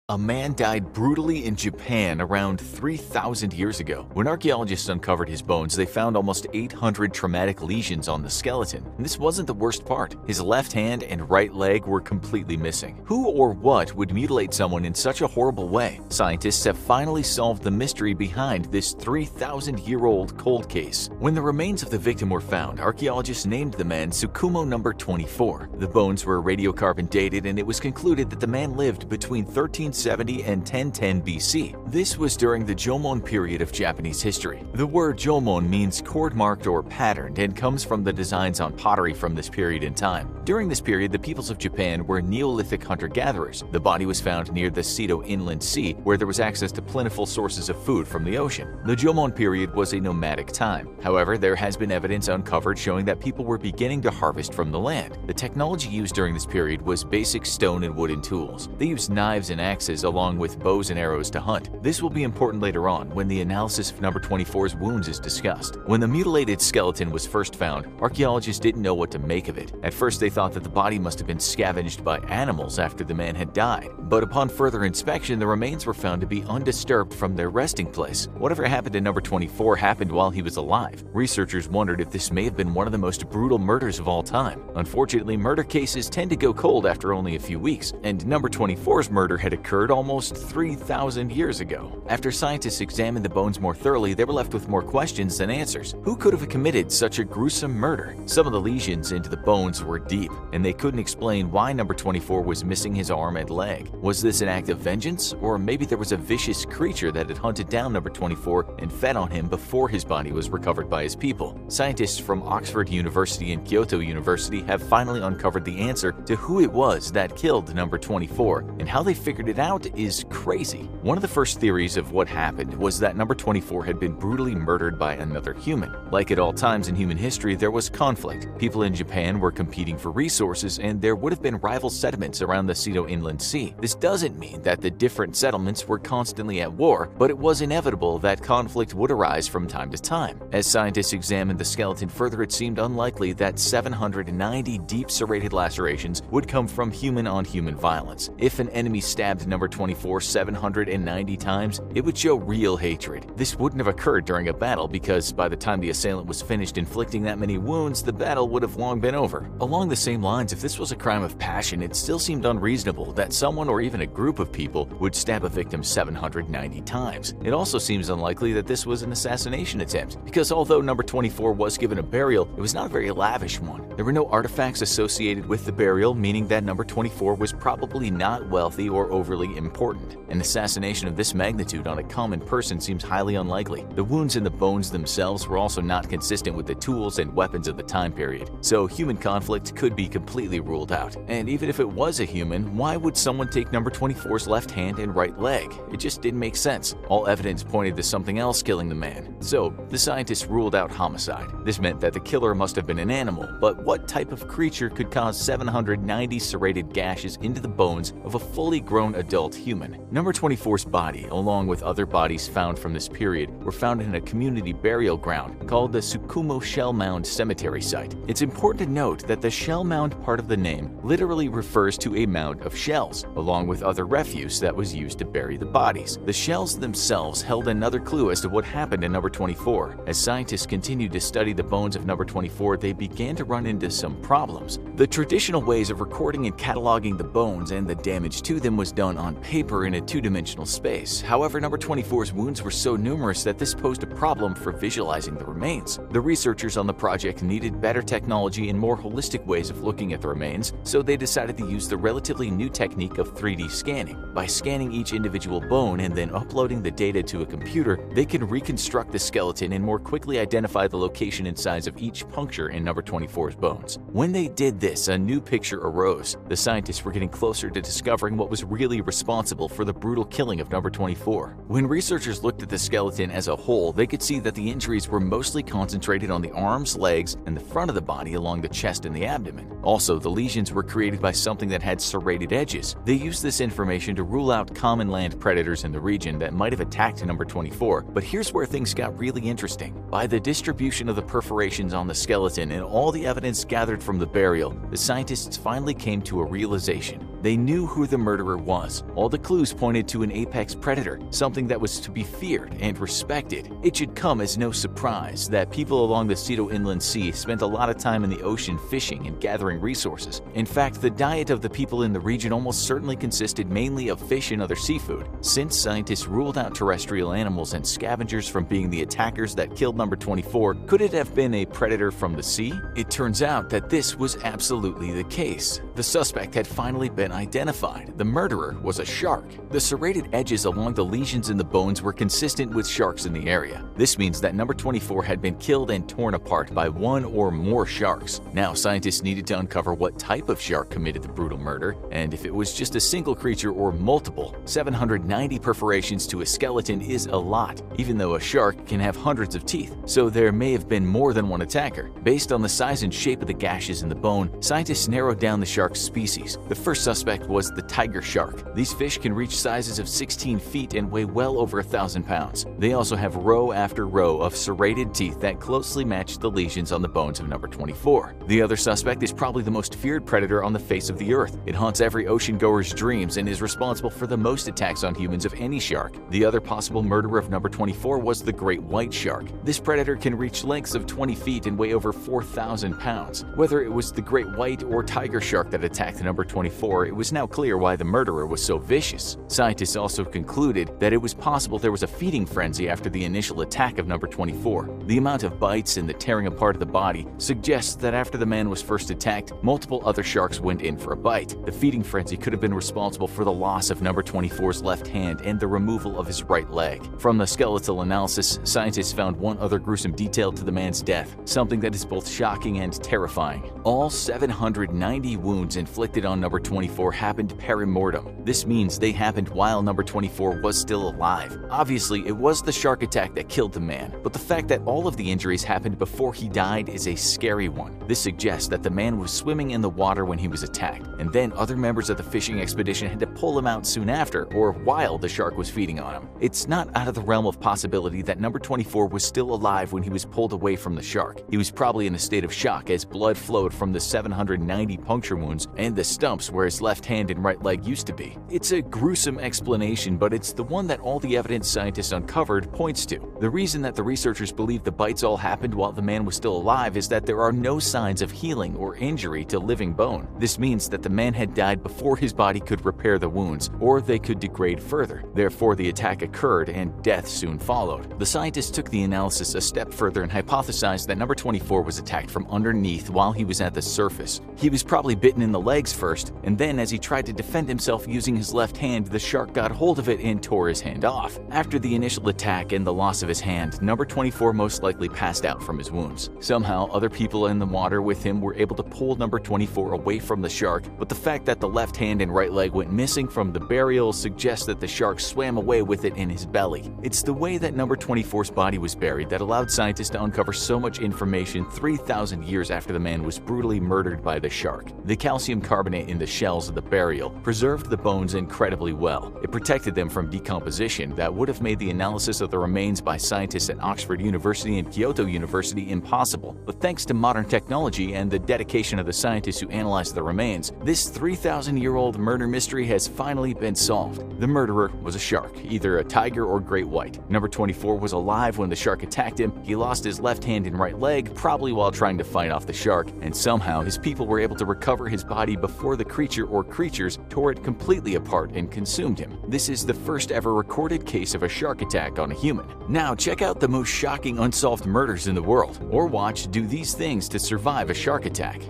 A man died brutally in Japan around 3,000 years ago. When archaeologists uncovered his bones, they found almost 800 traumatic lesions on the skeleton. And this wasn't the worst part. His left hand and right leg were completely missing. Who or what would mutilate someone in such a horrible way? Scientists have finally solved the mystery behind this 3,000-year-old cold case. When the remains of the victim were found, archaeologists named the man Tsukumo number 24. The bones were radiocarbon dated, and it was concluded that the man lived between 1370 and 1010 BC. This was during the Jomon period of Japanese history. The word Jomon means cord-marked or patterned and comes from the designs on pottery from this period in time. During this period, the peoples of Japan were Neolithic hunter-gatherers. The body was found near the Seto Inland Sea, where there was access to plentiful sources of food from the ocean. The Jomon period was a nomadic time. However, there has been evidence uncovered showing that people were beginning to harvest from the land. The technology used during this period was basic stone and wooden tools. They used knives and axes along with bows and arrows to hunt. This will be important later on when the analysis of number 24's wounds is discussed. When the mutilated skeleton was first found, archaeologists didn't know what to make of it. At first, they thought that the body must have been scavenged by animals after the man had died. But upon further inspection, the remains were found to be undisturbed from their resting place. Whatever happened to number 24 happened while he was alive. Researchers wondered if this may have been one of the most brutal murders of all time. Unfortunately, murder cases tend to go cold after only a few weeks, and number 24's murder had occurred almost 3,000 years ago. After scientists examined the bones more thoroughly, they were left with more questions than answers. Who could have committed such a gruesome murder? Some of the lesions into the bones were deep, and they couldn't explain why number 24 was missing his arm and leg. Was this an act of vengeance? Or maybe there was a vicious creature that had hunted down number 24 and fed on him before his body was recovered by his people. Scientists from Oxford University and Kyoto University have finally uncovered the answer to who it was that killed number 24, and how they figured it out is crazy. One of the first theories of what happened was that number 24 had been brutally murdered by another human. Like at all times in human history, there was conflict. People in Japan were competing for resources, and there would have been rival settlements around the Seto Inland Sea. This doesn't mean that the different settlements were constantly at war, but it was inevitable that conflict would arise from time to time. As scientists examined the skeleton further, it seemed unlikely that 790 deep serrated lacerations would come from human-on-human violence. If an enemy stabbed number 24 790 times, it would show real hatred. This wouldn't have occurred during a battle because by the time the assailant was finished inflicting that many wounds, the battle would have long been over. Along the same lines, if this was a crime of passion, it still seemed unreasonable that someone or even a group of people would stab a victim 790 times. It also seems unlikely that this was an assassination attempt, because although number 24 was given a burial, it was not a very lavish one. There were no artifacts associated with the burial, meaning that number 24 was probably not wealthy or overly important. An assassination of this magnitude on a common person seems highly unlikely. The wounds in the bones themselves were also not consistent with the tools and weapons of the time period, so human conflict could be completely ruled out. And even if it was a human, why would someone take number 24's left hand and right leg? It just didn't make sense. All evidence pointed to something else killing the man. So, the scientists ruled out homicide. This meant that the killer must have been an animal, but what type of creature could cause 790 serrated gashes into the bones of a fully grown adult human? Number 24's body, along with other bodies found from this period, were found in a community burial ground called the Tsukumo Shell Mound Cemetery Site. It's important to note that the shell mound part of the name literally refers to a mound of shells, along with other refuse that was used to bury the bodies. The shells themselves held another clue as to what happened to number 24. As scientists continued to study the bones of number 24, they began to run into some problems. The traditional ways of recording and cataloging the bones and the damage to them was done on paper in a two-dimensional space. However, number 24's wounds were so numerous that this posed a problem for visualizing the remains. The researchers on the project needed better technology and more holistic ways of looking at the remains, so they decided to use the relatively new technique of 3D scanning. By scanning each individual bone and then uploading the data to a computer, they can reconstruct the skeleton and more quickly identify the location and size of each puncture in number 24's bones. When they did this, a new picture arose. The scientists were getting closer to discovering what was really responsible for the brutal killing of number 24. When researchers looked at the skeleton as a whole, they could see that the injuries were mostly concentrated on the arms, legs, and the front of the body along the chest and the abdomen. Also, the lesions were created by something that had serrated edges. They used this information to rule out common land predators in the region that might have attacked number 24, but here's where things got really interesting. By the distribution of the perforations on the skeleton and all the evidence gathered from the burial, the scientists finally came to a realization. They knew who the murderer was. All the clues pointed to an apex predator, something that was to be feared and respected. It should come as no surprise that people along the Seto Inland Sea spent a lot of time in the ocean fishing and gathering resources. In fact, the diet of the people in the region almost certainly consisted mainly of fish and other seafood. Since scientists ruled out terrestrial animals and scavengers from being the attackers that killed number 24, could it have been a predator from the sea? It turns out that this was absolutely the case. The suspect had finally been identified. The murderer was a shark. The serrated edges along the lesions in the bones were consistent with sharks in the area. This means that number 24 had been killed and torn apart by one or more sharks. Now, scientists needed to uncover what type of shark committed the brutal murder, and if it was just a single creature or multiple. 790 perforations to a skeleton is a lot, even though a shark can have hundreds of teeth, so there may have been more than one attacker. Based on the size and shape of the gashes in the bone, scientists narrowed down the shark's species. The first suspect was the tiger shark. These fish can reach sizes of 16 feet and weigh well over 1,000 pounds. They also have row after row of serrated teeth that closely match the lesions on the bones of number 24. The other suspect is probably the most feared predator on the face of the earth. It haunts every ocean-goer's dreams and is responsible for the most attacks on humans of any shark. The other possible murderer of number 24 was the great white shark. This predator can reach lengths of 20 feet and weigh over 4,000 pounds. Whether it was the great white or tiger shark that attacked number 24, it was now clear why the murderer was so vicious. Scientists also concluded that it was possible there was a feeding frenzy after the initial attack of number 24. The amount of bites and the tearing apart of the body suggests that after the man was first attacked, multiple other sharks went in for a bite. The feeding frenzy could have been responsible for the loss of number 24's left hand and the removal of his right leg. From the skeletal analysis, scientists found one other gruesome detail to the man's death, something that is both shocking and terrifying. All 790 wounds inflicted on number 24 happened perimortem. This means they happened while number 24 was still alive. Obviously, it was the shark attack that killed the man, but the fact that all of the injuries happened before he died is a scary one. This suggests that the man was swimming in the water when he was attacked, and then other members of the fishing expedition had to pull him out soon after or while the shark was feeding on him. It's not out of the realm of possibility that number 24 was still alive when he was pulled away from the shark. He was probably in a state of shock as blood flowed from the 790 puncture wounds and the stumps where his left hand and right leg used to be. It's a gruesome explanation, but it's the one that all the evidence scientists uncovered points to. The reason that the researchers believe the bites all happened while the man was still alive is that there are no signs of healing or injury to living bone. This means that the man had died before his body could repair the wounds, or they could degrade further. Therefore, the attack occurred and death soon followed. The scientists took the analysis a step further and hypothesized that number 24 was attacked from underneath while he was at the surface. He was probably bitten in the legs first, and then as he tried to defend himself using his left hand, the shark got hold of it and tore his hand off. After the initial attack and the loss of his hand, number 24 most likely passed out from his wounds. Somehow, other people in the water with him were able to pull number 24 away from the shark, but the fact that the left hand and right leg went missing from the burial suggests that the shark swam away with it in his belly. It's the way that number 24's body was buried that allowed scientists to uncover so much information 3,000 years after the man was brutally murdered by the shark. The calcium carbonate in the shells of the burial preserved the bones incredibly well. It protected them from decomposition that would have made the analysis of the remains by scientists at Oxford University and Kyoto University impossible. But thanks to modern technology and the dedication of the scientists who analyzed the remains, this 3,000-year-old murder mystery has finally been solved. The murderer was a shark, either a tiger or great white. Number 24 was alive when the shark attacked him. He lost his left hand and right leg, probably while trying to fight off the shark, and somehow his people were able to recover his body before the creature or creatures tore it completely apart and consumed him. This is the first ever recorded case of a shark attack on a human. Now check out the most shocking unsolved murders in the world, or watch Do These Things to Survive a Shark Attack.